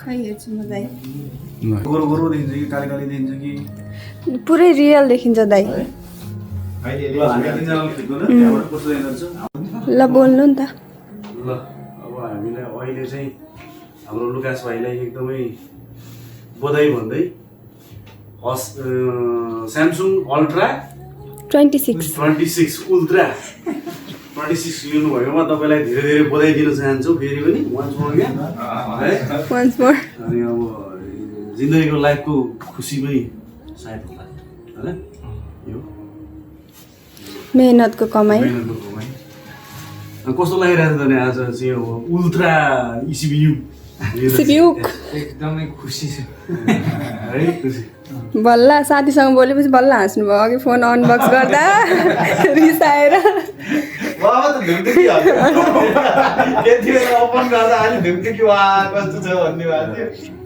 खै हेर्छु म दाइ गोरो गोरो देखिन्छ कि काली काली देखिन्छ कि पुरै रियल देखिन्छ दाइ है अहिले हामी तिनजनाले खिच्नु न त्यहाँबाट कस्तो हेर्छ ल बोल्नु नि त ल अब हामीलाई अहिले चाहिँ हाम्रो लुकास भाइलाई एकदमै बधाई भन्दै स्यामसङ अल्ट्रा 26 उल्ट्रा 26 लिनुभएकोमा तपाईँलाई धेरै धेरै बधाई दिन चाहन्छु फेरि पनि वान्स मोर क्या है वन्स मोर अनि अब जिन्दगीको लाइफको खुसी पनि सायद होला होइन यो मेहनतको कमाइ मेहनतको कमाइ कस्तो लागिरहेको छ त नि आज चाहिँ अब उल्ट्रा इसिबियु सिपियुक एकदमै खुसी छु है खुसी बल्ल साथीसँग बोलेपछि बल्ल हाँस्नु भयो अघि फोन अनबक्स गर्दा रिसाएर बाबा त ढुङ्गेकी यति बेला ओपन गर्दा अलि ढुङ्गेकी वा कस्तो छ भन्ने भएको थियो